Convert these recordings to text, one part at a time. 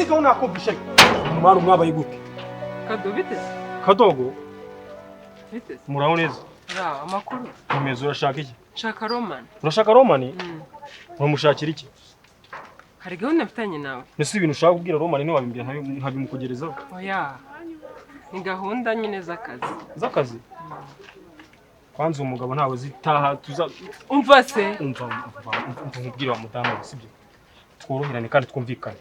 sigaho nakumvisha mwana mwabaye gute Kadobite kadogo bite muraho neza ra amakuru umeze urashaka iki shaka Roman urashaka Roman uramushakira iki hari gahunda mfitanye nawe nese ibintu ushaka kubwira Roman ni wabimbira ntabimukugerezaho oya ni gahunda nyine z'akazi kwanza umugabo ntawe zitaha tuza umva se umva nkubwira wa mudamu sibyo tworoherane kandi twumvikane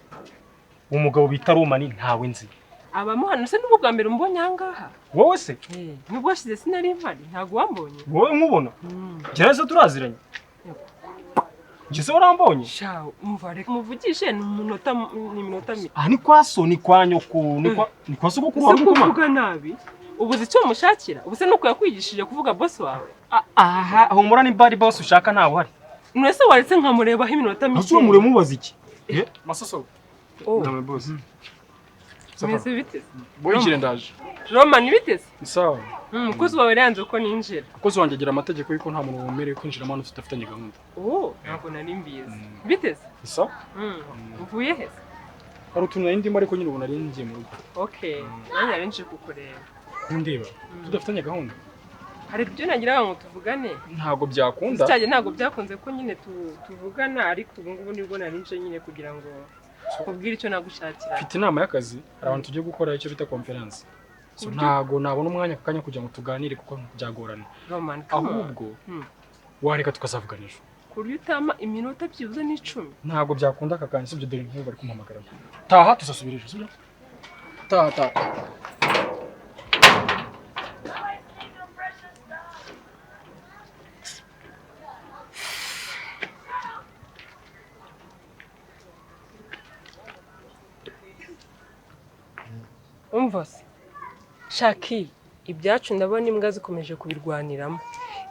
umugabo bita Roman ntawe nzi abamuhano se n'ubwo bwa mbere umbonye ahangaha wowe se nubwo washize sinari mpari ntago wambonye wowe nkubona cyane turaziranye Jise urambonye sha umva reka muvugishe ni minota mi ni kwaso ni kwa nyoko ni kwaso ko kuvuga nabi ubuzi cyo mushakira ubuse nuko yakwigishije kuvuga boss wawe aha humura ni bari boss ushaka ntawe hari mwese waretse nkamureba aho iminota mike Asuye mure mubaza iki masoso nawe boss meze bite boyikire ndaje Roman bitese sawa umukozi wawe yanze ko ninjira umukozi wanjye agira amategeko yuko nta muntu wemerewe kwinjira mu tudafitanye gahunda ntabwo nari mbizi bitese sawa uvuye he hari utuntu nari ndimo ariko nyine ubu nari ngiye mu rugo nanjye nari nje kukureba ndeba tudafitanye gahunda hari ibyo nagira ngo tuvugane ntago byakunda cyane ntago byakunze ko nyine tuvugana ariko ubu ngubu nibwo nari nje nyine kugira ngo kubwira icyo nagushakira mfite inama y'akazi hari abantu tugiye gukora icyo bita conference so ntago nabona umwanya akanya kugira ngo tuganire kuko byagorana ahubwo wareka tukazavuganisha kuri utama iminota byibuze n'10 ntago byakunda akakanya sibyo dore nk'ubu bari kumpamagara taha tusasubirije sibyo taha umva se shaki ibyacu ndabona imbwa zikomeje kubirwaniramo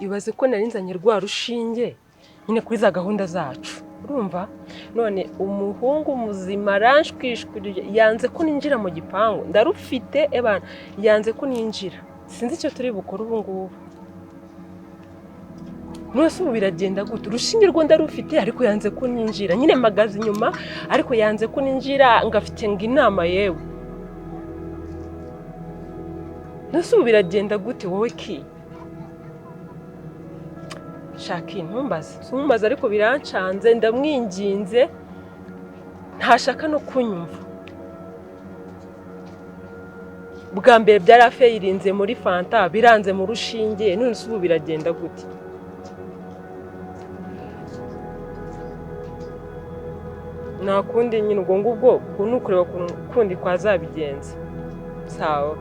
ibaze ko narinzanye rwa rushinge nyine kuri za gahunda zacu urumva none umuhungu muzima ranshwishwirije yanze ko ninjira mu gipangu ndarufite ebana yanze ko ninjira sinzi icyo turi bukora ubu ngubu nose ubu biragenda gute urushinge rwo ndarufite ariko yanze ko ninjira nyine magazi inyuma ariko yanze ko ninjira ngafite ngo inama yewe nose ubu biragenda gute wowe ki shaki ntumbaze ariko birancanze ndamwinginze ntashaka no kunyumva bwa mbere byarafayirinze muri fanta biranze mu rushinge none ubu biragenda gute nakundi nyine ubwo ngubwo nukureba kundi kwazabigenza sawa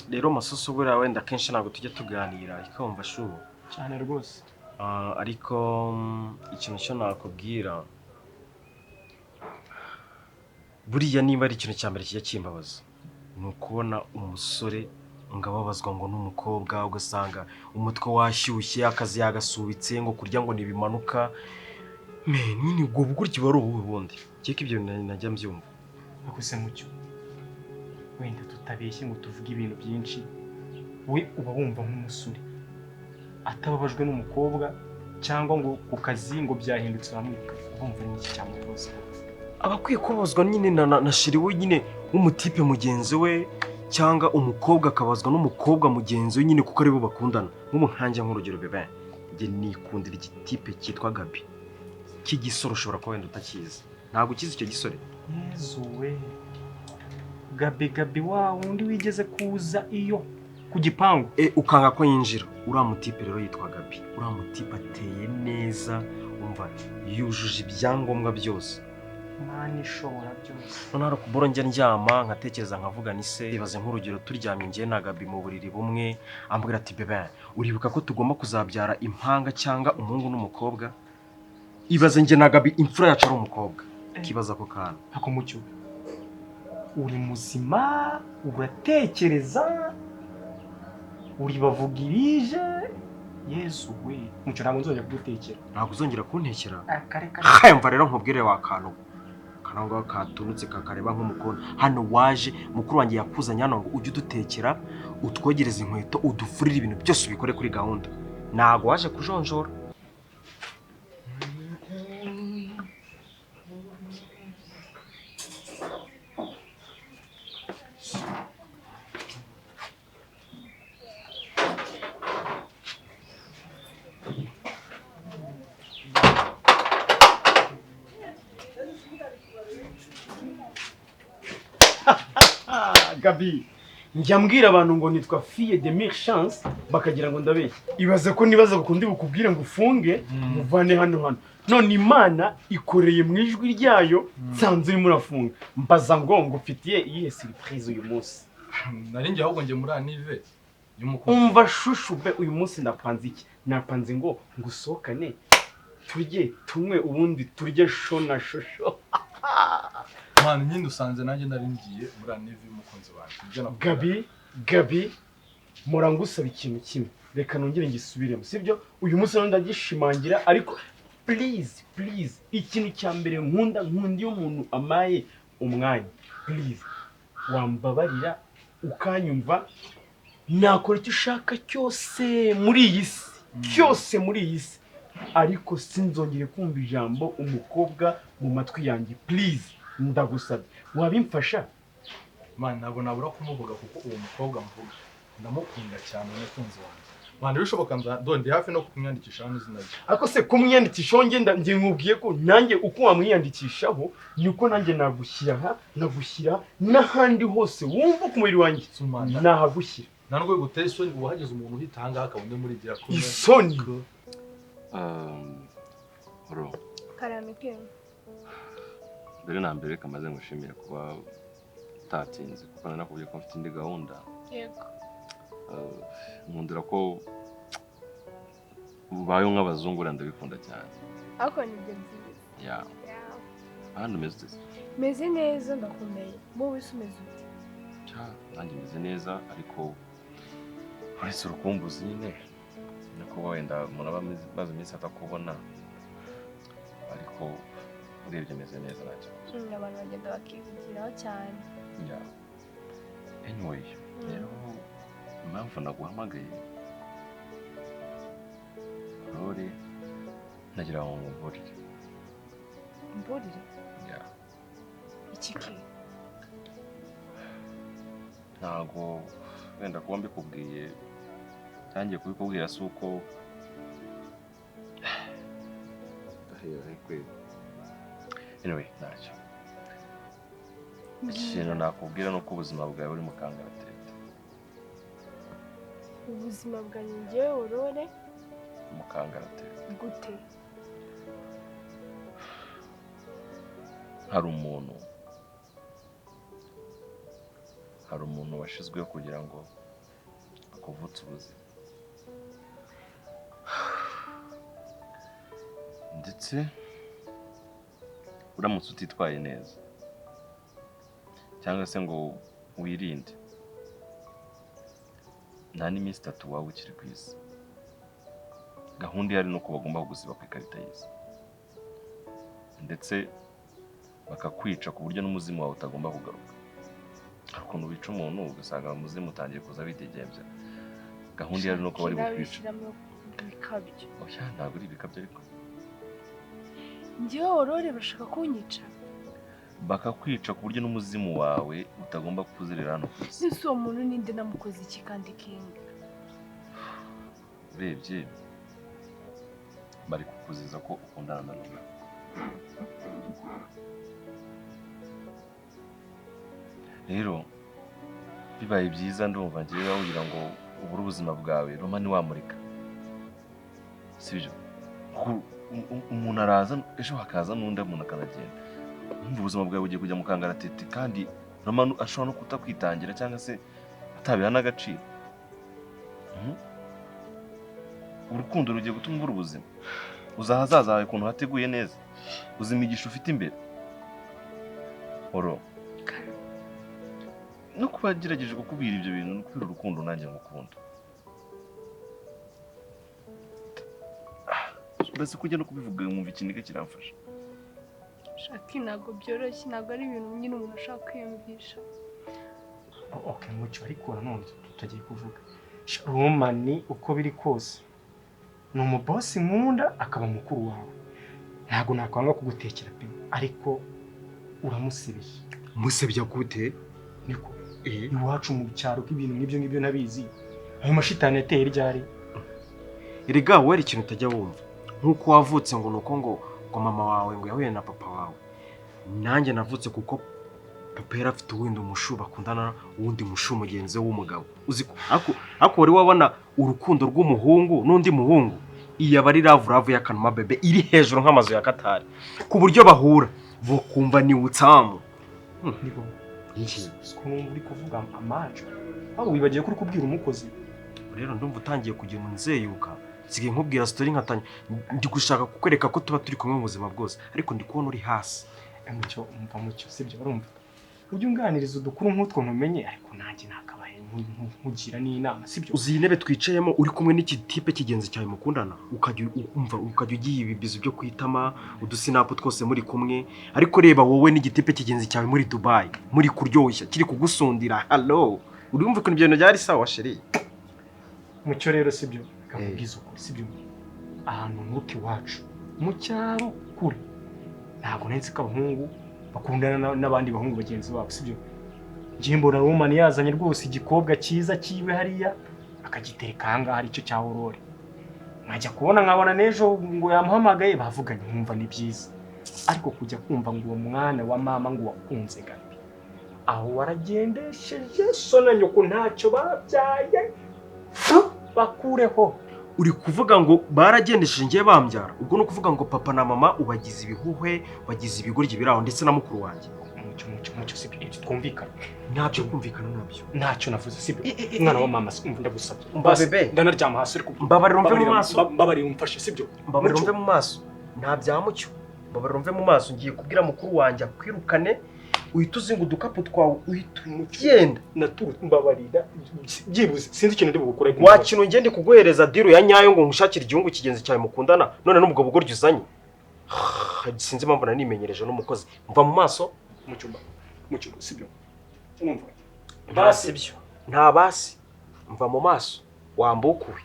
rero masoso buriya wenda kenshi ntabwo tujya tuganira ikumva shubu cyane rwose ariko ikintu cyo nakubwira buriya niba ari ikintu cya mbere kijya kimbabaza ni ukubona umusore ngo ababazwa ngo n'umukobwa ugasanga umutwe washyushye akazi yagasubitse ngo kurya ngo nibimanuka nyine ubwo bugurya bari ubu bundi cyeka ibyo najya mbyumva akuse mucyo wenda tutabeshye ngo tuvuge ibintu byinshi we uba wumva nk'umusore atababajwe n'umukobwa cyangwa ngo ku kazi ngo byahindutse hamwe bumva n'iki cyangwa rwose abakwiye kubazwa nyine na shiriwe nyine w'umutipe mugenzi we cyangwa umukobwa akabazwa n'umukobwa mugenzi we nyine kuko aribo bakundana nk'ubu nkanjye nk'urugero bebe njye nikundira igitipe cyitwa Gabi cy'igisoro ushobora kuba wenda utakizi ntabwo ukizi icyo gisore Yezu we Gabi wa undi wigeze kuza iyo ku gipangu ukanga ko yinjira uriya mutipe rero yitwa Gabi uriya mutipe ateye neza umva yujuje ibyangombwa byose mani ishobora byose none hari kubura njye ndyama nkatekereza nkavuga ni se ibaze nk'urugero turyamye njye na Gabi mu buriri bumwe ambwira ati bebe uribuka ko tugomba kuzabyara impanga cyangwa umuhungu n'umukobwa ibaze njye na Gabi imfura yacu ari umukobwa kibaza ko kana hako mucyo uri muzima uratekereza uri bavugirije Yesu we mucyo ntabwo nzongera kugutekera ntabwo uzongera kuntekera kare mva rero nkubwire wa kantu kananga katunutse kakareba nk'umukono hano waje mukuru wanjye yakuzanye hano ngo ujye udutekera utwogereza inkweto udufurira ibintu byose ubikore kuri gahunda ntago waje kujonjora Gabi njya mbwira abantu ngo nitwa fille de mille chance bakagira ngo ndabeshya ibaze ko nibaza kundi bukubwire ngo ufunge muvane hano none Imana ikoreye mu ijwi ryayo nsanze urimo urafunga mbaza ngo ngufitiye iyihe surprise uyu munsi nari njye ahubwo njye muri anive umva shushu be uyu munsi napanze iki napanze ngo ngusohokane turye tunywe ubundi turye sho na shosho mwana nyine usanze nanjye nari ngiye muri anive y'umukunzi wanjye Gabi murangusaba ikintu kimwe reka nongere ngisubiremo sibyo uyu munsi none ndagishimangira ariko please ikintu cya mbere nkunda iyo umuntu amaye umwanya please wambabarira ukanyumva nakora icyo ushaka cyose muri iyi si ariko sinzongere kumva ijambo umukobwa mu matwi yanjye please ndagusabye wabimfasha mwana ntabwo nabura kumuvuga kuko uwo mukobwa mvuga ndamukunda cyane umukunzi wanjye mwana bishoboka ndi hafi no kumwiyandikishaho n'izina rye ariko se kumwiyandikishaho njye nkubwiye ko nanjye uko wamwiyandikishaho niko nanjye nagushyira n'ahandi hose wumva ku mubiri wanjye nahagushyira nta nubwo biguteye isoni uba hageze umuntu uhita ahangaha akabona muri ibyo yakoze isoni karame ke mbere na mbere kamaze ngushimira kuba utatinze kuko nanakubwiye ko mfite indi gahunda yego nkundira ko ubayeho nk'abazungu ndabikunda cyane ariko nibyo byiza ahandi umeze ute meze neza ndakomeye wowe wese umeze ute nanjye meze neza ariko uretse urukumbuzi nyine niko wenda umuntu aba amaze iminsi atakubona ariko urebye meze neza nta kibazo abantu bagenda bakivugiraho cyane anyway rero impamvu naguhamagaye Aurore nagira ngo ngumburire iki ki ntago wenda kuba mbikubwiye tangiye kubikubwira si uko anyway ntacyo ikintu nakubwira ni uko ubuzima bwawe buri mu kangaratete ubuzima bwanjye njyewe Aurore mu kangaratete gute hari umuntu washizweho kugira ngo akuvutse ubuzima ndetse uramutse utitwaye neza cyangwa se ngo wirinde nta n'iminsi 3 waba ukiri ku isi gahunda ihari nuko bagomba kugusiba ku ikarita y'isi ndetse bakakwica ku buryo n'umuzimu wawe utagomba kugaruka hari ukuntu wica umuntu ugasanga umuzimu utangiye kuza bidegembya gahunda ihari nuko bari bukwica oya ntabwo uri ibikabyo ariko njyewe Aurore bashaka kunyica bakakwica ku buryo n'umuzimu wawe utagomba kuzerera hano ku isi ese uwo muntu ninde namukoze iki kandi kinga urebye bari kukuziza ko ukundana na Lola rero bibaye byiza ndumva ngiye bawugira ngo ubure ubuzima bwawe Roma ni wamurika sibyo umuntu araza ejo hakaza n'undi muntu akanagenda umva ubuzima bwawe bugiye kujya mu kangaratete kandi Roma ashobora no kutakwitangira cyangwa se atabiha n'agaciro urukundo rugiye gutuma ubura ubuzima uzahazaza hawe ukuntu hateguye neza uzimigisha ufite imbere oro no kuba gerageje kukubwira ibyo bintu no kubira urukundo nanjye ngukunda basi kujya no kubivuga mu ikiniga kiramfasha shaki ntabwo byoroshye ntabwo ari ibintu nyine umuntu ashaka kwiyumvisha okay mucyo ariko nanone tutagiye kuvuga Roma ni uko biri kose ni umubosi nkunda akaba mukuru wawe ntabwo nakwanga kugutekera pe ariko uramusebye musebya gute niko iwacu mu cyaro k'ibintu nk'ibyo nabizi ayo mashitani yateye ryari erega wowe ari ikintu utajya wumva nkuko wavutse ngo nuko ngo mama wawe ngo yahuye na papa wawe nanjye navutse kuko papa yari afite wenda umushu bakundana uwundi mushu mugenzi w'umugabo uzi ko ako wari wabona urukundo rw'umuhungu n'undi muhungu iyi aba ari love y'akanuma bebe iri hejuru nk'amazu ya Katari ku buryo bahura bokumva ni utsamu nibo uri kuvuga amacu aho wibagiye kuri kubwira umukozi rero ndumva utangiye kugira nzeyuka sigiye nkubwira story nkatanya ndi gushaka kukwereka ko tuba turi kumwe mu buzima bwose ariko ndi kubona uri hasi mucyo umva mucyo sibyo barumva ujye unganiriza udukuru nk'utwo ntumenye ariko nanjye nakabaye nkugira n'inama sibyo uzi intebe twicayemo uri kumwe n'iki type kigenzi cyawe mukundana ukajya ugiye ibibizo byo kwitama udusinapu twose muri kumwe ariko reba wowe n'igitipe kigenzi cyawe muri Dubai muri kuryoshya kiri kugusundira hello urumva ko ibyo bintu byari sawa sheri mucyo rero sibyo kabwiza ukuri sibyo ahantu nuki wacu mu cyaro kure ntabwo netse ko abahungu bakundana n'abandi bahungu bagenzi babo sibyo Jimbo na Roman yazanye rwose igikobwa cyiza kiwe hariya akagitereka hanga hari cyo cya Aurore nkajya kubona nkabona nejo ngo yamuhamagaye bavuganye nkumva ni byiza ariko kujya kumva ngo uwo mwana wa mama ngo wakunze gabi aho waragendesheje so na nyoko ntacyo babyaye bakureho uri kuvuga ngo baragendesheje ngiye bambyara ubwo no kuvuga ngo papa na mama ubagize ibihuhwe bagize ibigoryi biraho ndetse na mukuru wanjye mucyo sibyo ibyo twumvikana ntabyo kumvikana nabyo ntacyo navuze sibyo umwana wa mama ndagusabye bebe ndanaryama hasi ariko mbabarira umve mu maso mbabarira umfashe sibyo mbabarira umve mu maso nta bya mucyo mbabarira umve mu maso ngiye kubwira mukuru wanjye akwirukane uhita uzinga udukapu twawe uhita umugenda naturu mbabarira byibuze sinzi ikintu ndi bugukore wakino ngende kuguhereza diro ya nyayo ngo ngushakire igihungu kigenzi cyawe mukundana none n'umugabo ugoryo uzanye sinzi impamvu nanimenyereje n'umukozi mva mu maso mu cyumba sibyo umva basi byo nta basi mva mu maso wambukuwe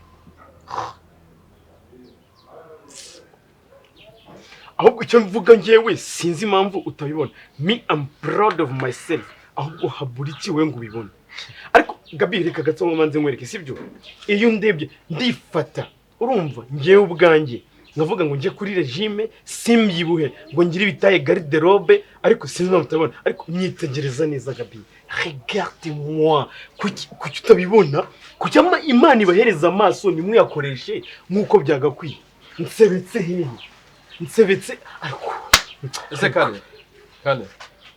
ahubwo icyo mvuga ngewe sinzi impamvu utabibona me I'm proud of myself ahubwo haburikiwe ngo ubibone ariko Gabi reka gato manze nkwereke sibyo iyo ndebye ndifata urumva ngewe ubwanjye ngavuga ngo nje kuri regime simbyibuhe ngo ngire ibitaye garde-robe ariko sinzi impamvu utabibona ariko myitegereza neza Gabi regarde-moi kuki utabibona kuki Imana ibahereza amaso nimwe yakoreshe nk'uko byagakwiye nsebetse hehe nsebetse ariko ese kane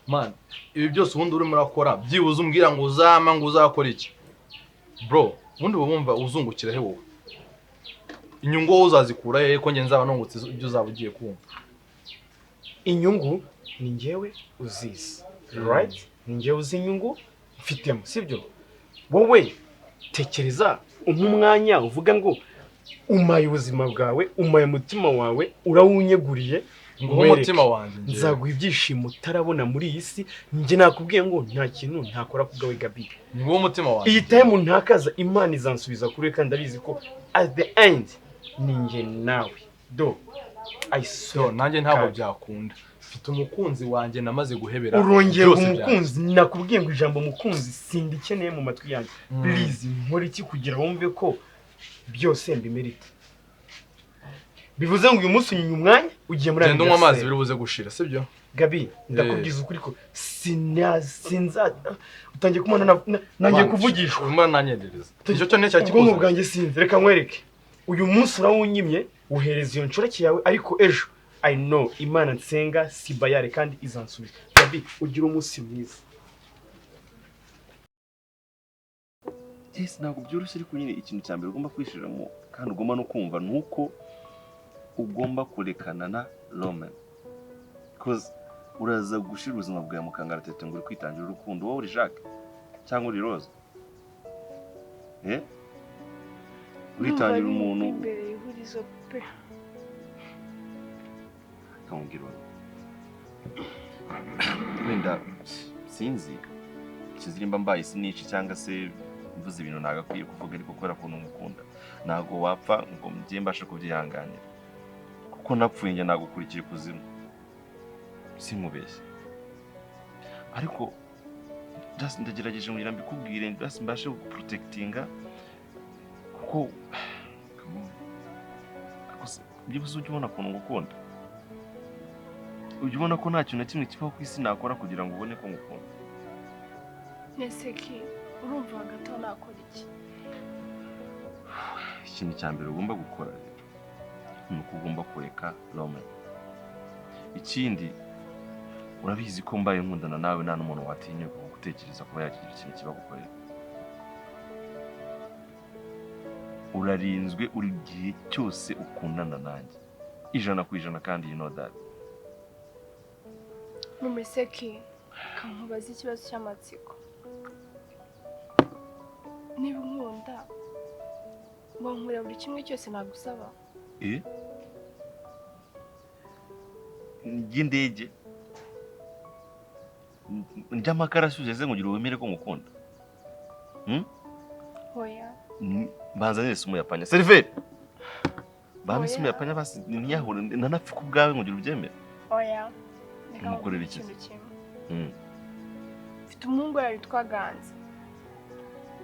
man ibi byose ubundi urimo urakora byibuze umbwira ngo uzama ngo uzakora iki bro ubundi bumva uzungukira he wowe inyungu wowe uzazikura he ko nge nzaba nungutse ibyo uzaba ugiye kumva inyungu ni ngewe uzizi right ni ngewe uzi inyungu mfitemo sibyo wowe tekereza umwanya uvuga ngo umaye ubuzima bwawe umaye umutima wawe urawunyeguriye ngo umutima wanjye nzaguha ibyishimo utarabona muri iyi si njye nakubwiye ngo nta kintu ntakora ku bwawe Gabi ngo umutima wanjye iyi time ntakaza Imana izansubiza kuri kandi ndabizi ko at the end ni njye nawe do I saw nanjye ntabwo byakunda mfite umukunzi wanjye namaze guhebera urongeye umukunzi nakubwiye ngo ijambo mukunzi sindikeneye mu matwi yanjye please nkora iki kugira wumve ko byose mbimerite bivuze ngo uyu munsi unyunya umwanya ugiye muri genda unywa amazi biribuze gushira sibyo Gabi ndakubwiza ukuri ko sinza utangiye kumana nangiye kuvugishwa urimo nanyendereza icyo cyo ne cyakikoze ubwo bwanjye sinzi reka nkwereke uyu munsi urawunyimye uhereza iyo nshoreke yawe ariko ejo I know Imana nsenga sibayare kandi izansubiza Gabi ugira umunsi mwiza ntabwo byoroshye ariko nyine ikintu cya mbere ugomba kwishiramo kandi ugomba no kumva nuko ugomba kurekana na Roman cause uraza gushira ubuzima bwawe mu kangaratete ngo uri kwitangira urukundo wowe uri Jacques cyangwa uri Rose uritangira umuntu imbere y'ihurizo pe kamubwira wenda sinzi kizirimba mbaye sinici cyangwa se mvuze ibintu nagakwiye kuvuga ariko kubera ko numukunda ntago wapfa ngo mgiye mbashe kubyihanganira kuko napfuye njye nagukurikira kuzimu simubeshye ariko just ndagerageje ngira mbikubwire just mbashe guprotectinga kuko byibuze ujye ubona ukuntu ngukunda ujye ubona ko nta kintu na kimwe kibaho ku isi nakora kugira ngo ubone ko ngukunda Neseki urumva hagati aho nakora iki? Ikintu cya mbere ugomba gukora ni uko ugomba kureka Roma. Ikindi urabizi ko mbaye nkundana nawe nta n'umuntu watinyuka gutekereza kuba yagira ikintu kibagukorera. Urarinzwe uri gihe cyose ukundana nanjye 100% kandi you know that. Neseki kankubaza ikibazo cy'amatsiko. Niba unkunda wankurira buri kimwe cyose nagusaba. Ngindege njyamakara sugeze ngugira wemere ko ngukunda. Hoya. Banza nese umuyapanya. Seriveri. Bamisi umuyapanya basi niyahure nanapfa ku bwawe ngugira ubyemere. Oya. Umukorera iki? Mfite umuhungu yitwa Ganza.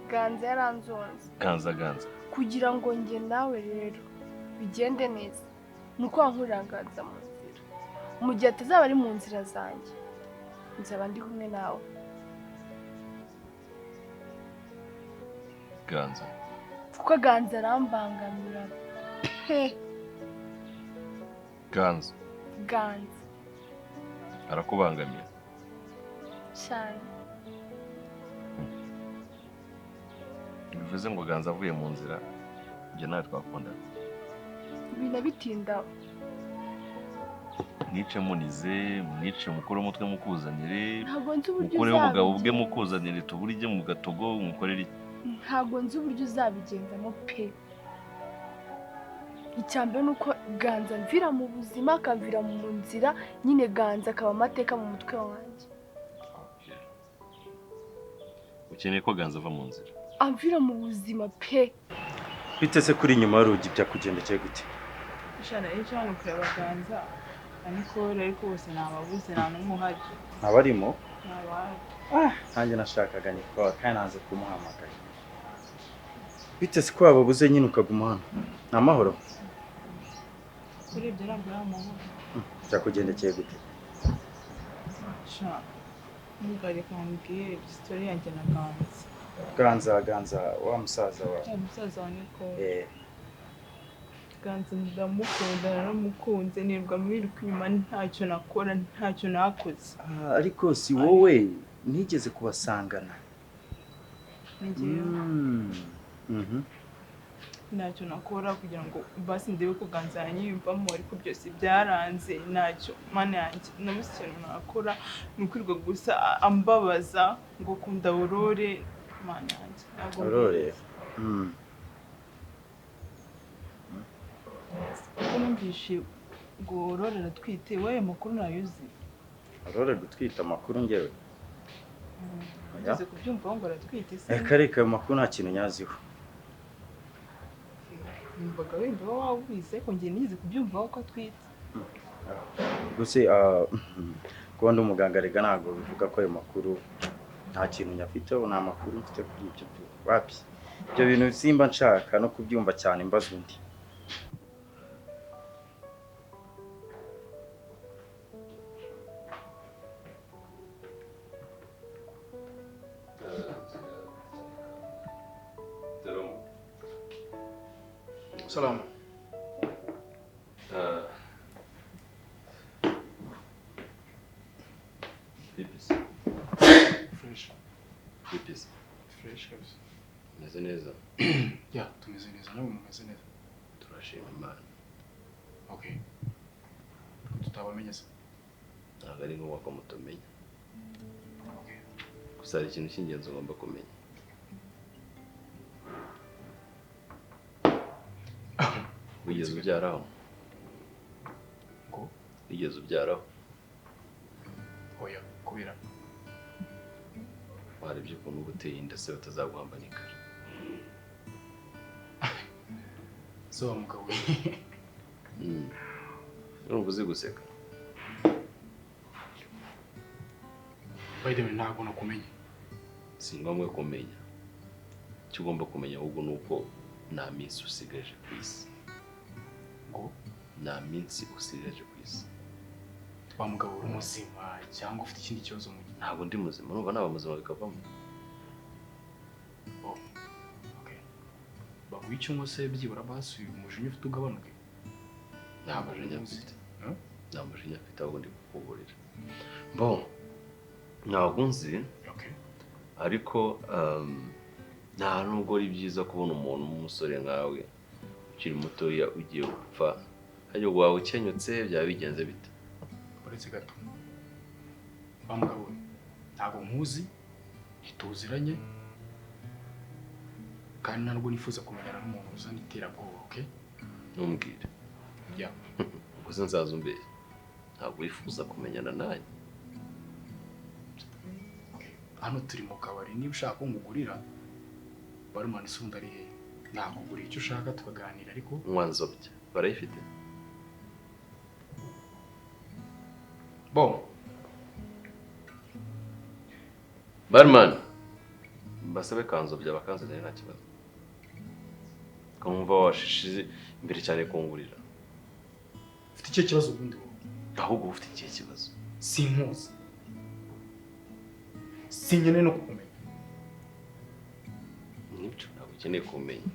Ganza yaranzonze. Ganza. Kugira ngo njye nawe rero bigende neza. Nuko wankurira Ganza mu nzira. Mu gihe atazaba ari mu nzira zanjye. Nzaba ndi kumwe nawe. Ganza. Kuko Ganza arambangamira. Ganza. Arakubangamira. Cyane. Bivuze ngo Ganza avuye mu nzira njye nawe twakundana. Ibintu bitinda. Mwice munize, mwice mukuru umutwe mukuzanire. Ntabwo nzi uburyo mukore ubugabo bwe mukuzanire tuburije mu gatogo mukorera. Ntabwo nzi uburyo uzabigenzamo pe. Icyambere nuko Ganza mvira mu buzima akamvira mu nzira nyine Ganza akaba amateka mu mutwe wanjye. Ukeneye ko Ganza ava mu nzira. Amvira mu buzima pe. Bitese kuri inyuma y'urugi bya kugendekeye gute? Shana icyo hano kureba Ganza ariko ariko bose nababuze nta n'umuhaje. Abarimo? Nabaye. Nanjye nashakaga ni kwa kandi naze kumuhamagara. Bitese ko ababuze nyine ukaguma hano. Nta mahoro. Kuri ibyo ntabwo ari amahoro. Bya kugendekeye gute? Shana mugari kambwiye story yanjye na Ganza wa musaza wa. Musaza wa Niko. Ganza ndamukunda naramukunze nirwa mwiruka inyuma ntacyo nakora ntacyo nakoze. Ariko si wowe nigeze kubasangana. Ngiye. Ntacyo nakora kugira ngo basi ndebe ko Ganza yanyiyumvamo ariko byose byaranze ntacyo mana yanjye namusicyano nakora nukwirwa gusa ambabaza ngo kunda Aurore mana yanjye. Aurore. Numvise ngo Aurore aratwite wowe makuru nayuzi. Aurore gutwita amakuru ngewe. Ngeze kubyumva ngo aratwite se. Reka ayo makuru nta kintu nyaziho. Nimbaga wenda wawize ko ngiye nize kubyumva ko atwite. Gusa kuba ndi umuganga rega ntabwo bivuga ko ayo makuru nta kintu nyafiteho nta makuru mfite kuri ibyo wapi. Ibyo bintu simba nshaka no kubyumva cyane mbaza undi. Salam. Pipis. Fresh. Pipis. Fresh kabisa. Meze neza. Ya, tumeze neza nawe mumeze neza. Turashima Imana. Okay. Tutabamenye se. Ntabwo ari ngombwa ko mutumenya. Okay. Gusa hari ikintu cy'ingenzi ugomba kumenya. Wigeze ubyaraho? Ngo? Wigeze ubyaraho? Oya, kubera. Warebye ukuntu uba uteye inda se batazaguhambanika. So wa mugabo. Urumva uzi guseka? By the way, ntabwo nakumenye. Si ngombwa kumenya. Icyo ugomba kumenya ahubwo ni uko nta minsi usigaje ku isi. Ngo? Nta minsi usigaje ku isi. Wa mugabo uri muzima cyangwa ufite ikindi kibazo mu gihe? Ntabwo ndi muzima, urumva naba muzima bikavamo. naguha icyungo se byibura basi umujinya ufite ugabanuke. Nta mujinya mfite. Nta mujinya mfite ahubwo ndi kukuburira. Bon, ntabwo nzi. Okay. Ariko nta nubwo ari byiza kubona umuntu w'umusore nkawe ukiri mutoya ugiye gupfa. Hajya wawe ukenyutse byaba bigenze bite? Uretse gato. Bamugabo ntabwo nkuzi, ntituziranye. Kandi ntabwo nifuza kumenyana n'umuntu uzana iterabwoba, okay? Ntumbwire. Ya. Ubwo se nzaza umbere. Ntabwo wifuza kumenyana nanjye. Hano turi mu kabari, niba ushaka ko ngugurira barumana isunda ari hehe? Nakugurira icyo ushaka tukaganira ariko Nwanzobya barayifite? Bon. Barman, basabe kanzobya bakanzanira nta kibazo. Kumva washishize imbere cyane kungurira. Ufite icyo kibazo ubundi wowe? Ahubwo ufite ikihe kibazo? Sinkuzi. Sinyene no kukumenya. Nibyo ntabwo ukeneye kumenya.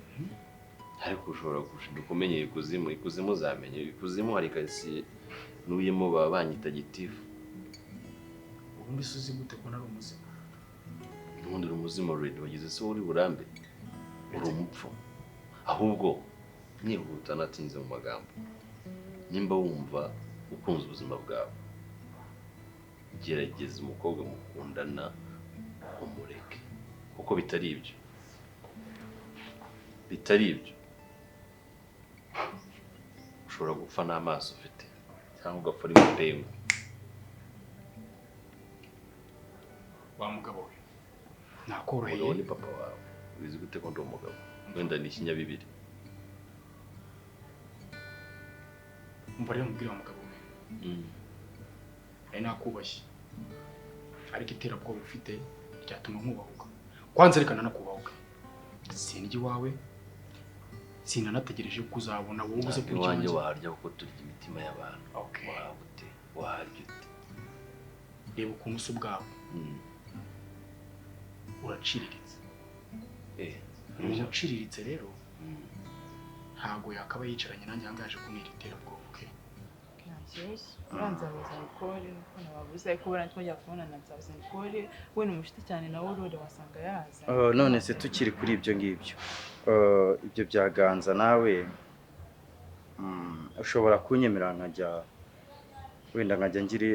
Ariko ushobora gushinga kumenya ikuzimu, ikuzimu uzamenya. Ikuzimu hari kasiye nuyemo baba banyita gitifu. Ubundi suzi gute ko nari umuzima? Ubundi uri umuzima already wagize se uri burambe. Uri umupfu. Ahubwo nihuta natinze mu magambo. Nimba wumva ukunze ubuzima bwawe, gerageza umukobwa mukundana umureke. Kuko bitari ibyo. Bitari ibyo. Ushobora gupfa n'amaso ufite cyangwa ugapfa uri mutembo. Wa mugabo we. Nakoroheye. Uwo ni papa wawe. Ubizi gute ko ndi umugabo? Wenda ni ikinyabibiri. Umva rero mubwira wa mugabo we. Ari nakubashye. Ariko iterabwoba ufite ryatuma nkubahuka. Kwanza reka nanakubahuka. Sinjye iwawe. Sinanategereje kuzabona wowe uze kuri wanjye waharya kuko turya imitima y'abantu. Okay. Wabute, waharya ute. Reba ukuntu usa ubwawe. Uraciriritse. Uciriritse rero ntabwo yakaba yicaranye nanjye angaje kumira iterabwoba, okay? Uranzabuza Nicole nuko nababuze ariko barantwajya kubona nanzabuza Nicole we ni umushiti cyane na Aurore wasanga yaza. None se tukiri kuri ibyo ngibyo. Ibyo byaganza nawe ushobora kunyemera nkajya wenda nkajya ngiri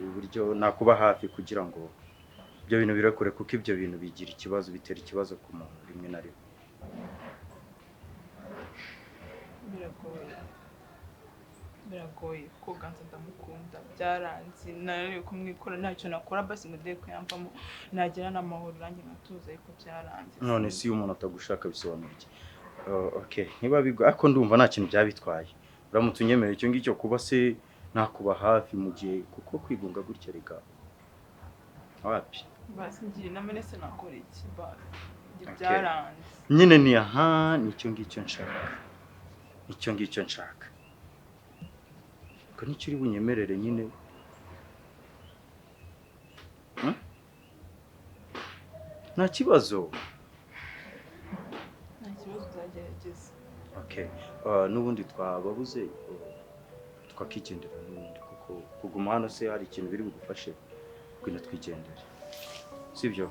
uburyo nakuba hafi kugira ngo ibyo bintu birekure kuko ibyo bintu bigira ikibazo bitera ikibazo ku muntu rimwe na rimwe. Biragoye ko ganza ndamukunda byaranze nari kumwikora ntacyo nakora basi ngo ndeke yamvamo nagira n'amahoro range natuza ariko byaranze. None si umuntu atagushaka bisobanura iki? Okay, niba bigo ako ndumva nta kintu byabitwaye. Uramutse unyemerera icyo ngicyo kuba se nakuba hafi mu gihe kuko kwigunga gutya rega. Wapi? Basi ngira namene se nakora iki basi. Byaranze. Nyine ni nicyo ngicyo nshaka. Icyo ngicyo nshaka. Ko nicyo uri bunyemerere nyine. Nta kibazo. Nta kibazo uzagerageza. Okay. N'ubundi twababuze twakigendera n'ubundi kuko kuguma hano se hari ikintu biri bugufashe kwina twigendera. Sibyo?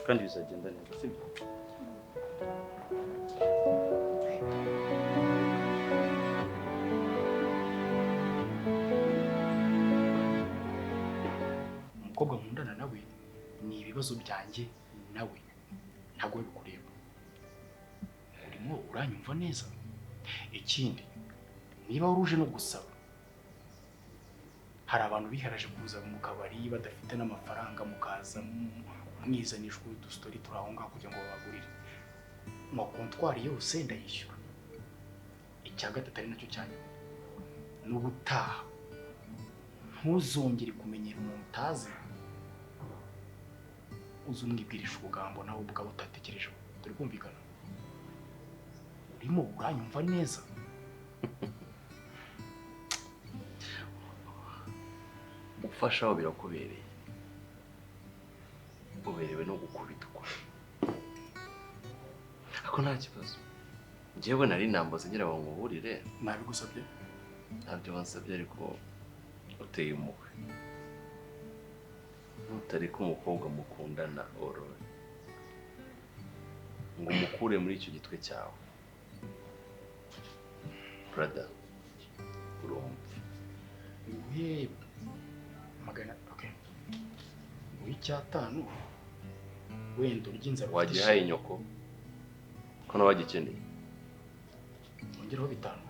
Kandi bizagenda neza, sibyo? Umukobwa nkundana nawe ni ibibazo byanjye nawe ntabwo bikureba. Urimo uranyumva neza. Ikindi niba uruje no gusaba hari abantu biharaje kuza mu kabari badafite n'amafaranga mukaza mwizanishwe udustori turahonga kugira ngo babagurire. Mu kontwari yose ndayishyura. Icya gatatu ari nacyo cyane n'ubutaha ntuzongere kumenyera umuntu utazi uzumwibwirisha ubugambo nawe ubwawe utatekerejeho. Turi kumvikana? Urimo uranyumva neza? Gufasha aho birakubereye. Uberewe no gukubitwa. Ariko nta kibazo. Njyewe nari nambaza ngira ngo nguburire. Nabigusabye? Ntabyo wansabye ariko uteye umukwe. Utari ko umukobwa mukundana Aurore. Ngo umukure muri icyo gitwe cyawe. Brother. Urumva. Nguhe magana okay. Nguhe icyatanu. Wenda urginza wagihaye nyoko. Ko nawe wagikeneye. Ongeraho bitanu.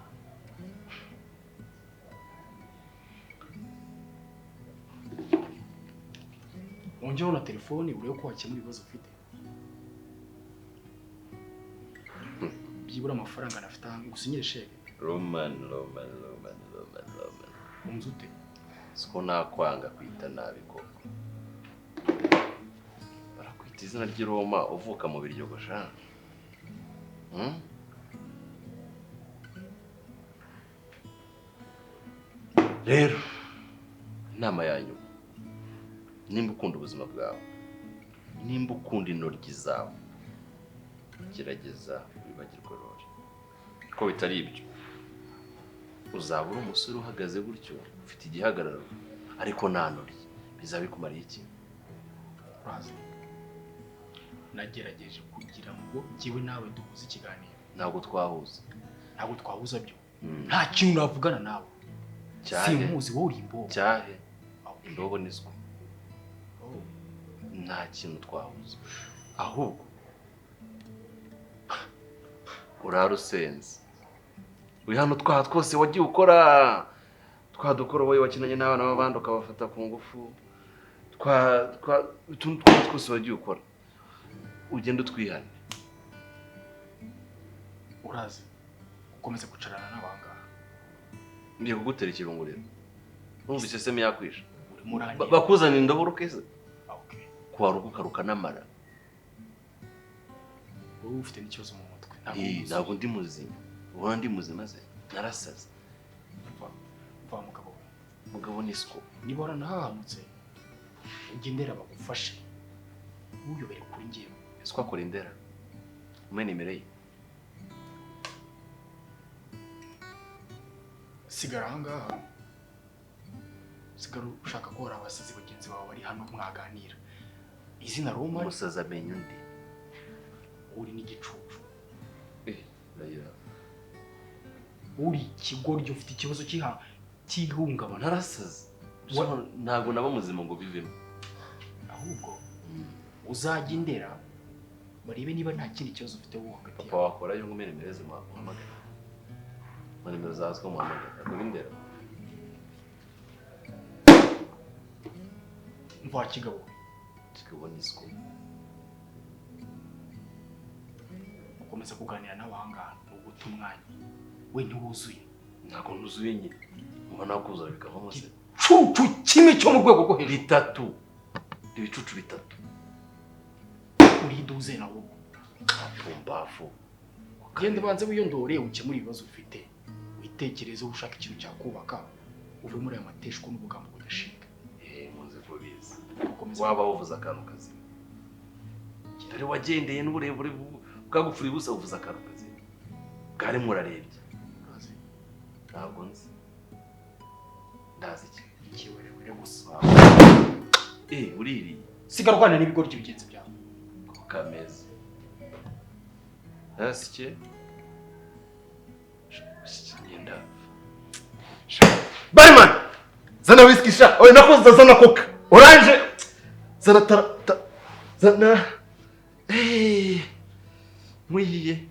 Ongeraho na telefoni urebe ko wakemura ibibazo ufite. Byibura amafaranga nafite ngusinyire sheke. Roman. Unzi ute? Siko nakwanga kwita nabi koko. Barakwita izina ry'Iroma uvuka mu Biryogo sha. Rero inama yanyu nimba ukunda ubuzima bwawe, nimba ukunda intoryi zawe, gerageza wibagirwe Aurore. Ko bitari ibyo uzabura umusore uhagaze gutyo ufite igihagararo ariko nta ntoryi, bizabikumariye iki? Urazi, nagerageje kugira ngo njyewe nawe duhuze ikiganiro. Ntabwo twahuza. Ntabwo twahuza byo. Nta kintu navugana nawe. Simuzi wowe uri imbobo. Cyahe imbobo niswe. Nta kintu twahuza. Ahubwo urarusenze. Uri hano twaha twose wagiye ukora. Twadukora wowe wakinanye n'abana b'abandi ukabafata ku ngufu. Utuntu twose wagiye ukora. Ugenda utwihane. Urazi, ukomeza gucarana n'abanga. Ngiye kugutera ikirunguriro. Numvise semi yakwisha. Uri muranye. Bakuzana indobo rukese. Okay. Kwaruka n'amara. Wowe ufite n'ikibazo mu mutwe. Ntabwo ndi muzima. Ubona ndi muzima ze. Narasaze. Va mugabo we. Mugabo nisiko. Niba waranahamutse ugendera bagufashe. Uyobere kuri ngiye. Ese akora indera. Umene imbere ye. Sigara ahangaha. Sigara ushaka ko hari abasazi bagenzi bawe bari hano mwaganira. Izina Roma umusaza amenye undi. Uri n'igicucu. Rayira. Uri ikigoryi ufite ikibazo cy'ihungabana. Narasaze. Ntabwo naba muzima ngo bivemo. Ahubwo uzajya indera barebe niba nta kindi kibazo ufite wowe hagati yawe. Papa wakora yo ngumene mereze muhamagara. Mane mezazo muhamagara. Ngo indera. Mva kigabo. Kigabo nisiko. Ukomeza kuganira n'abahangana uguta umwanya. We ntiwuzuye. Ntabwo nuzuye nyine. Ubona kuza bikavamo se. Cucu kimwe cyo mu rwego rwo hejuru. Bitatu. Ibicucu bitatu. Uriduze nawo. Apumbafu. Genda banze wiyondore ukemura ibibazo ufite. Witekereze ushaka ikintu cyakubaka. Uve muri aya mateshwa n'ubugambo budashinga. Muze kubiza. Waba uvuza akantu kazi. Kitari wagendeye n'uburebure bwagupfura ibusa uvuza akantu kazi. Bwari murarebye. Ntabwo nzi. Ndazi iki? Ikiwerewere gusa. Uriri. Sigara rwana n'ibigori by'ubigenzi byawe. Kameze. Asike. Ngenda. Barman! Zana whisky sha. Oya nakoze zana coca. Orange. Zana zana. Mwiye.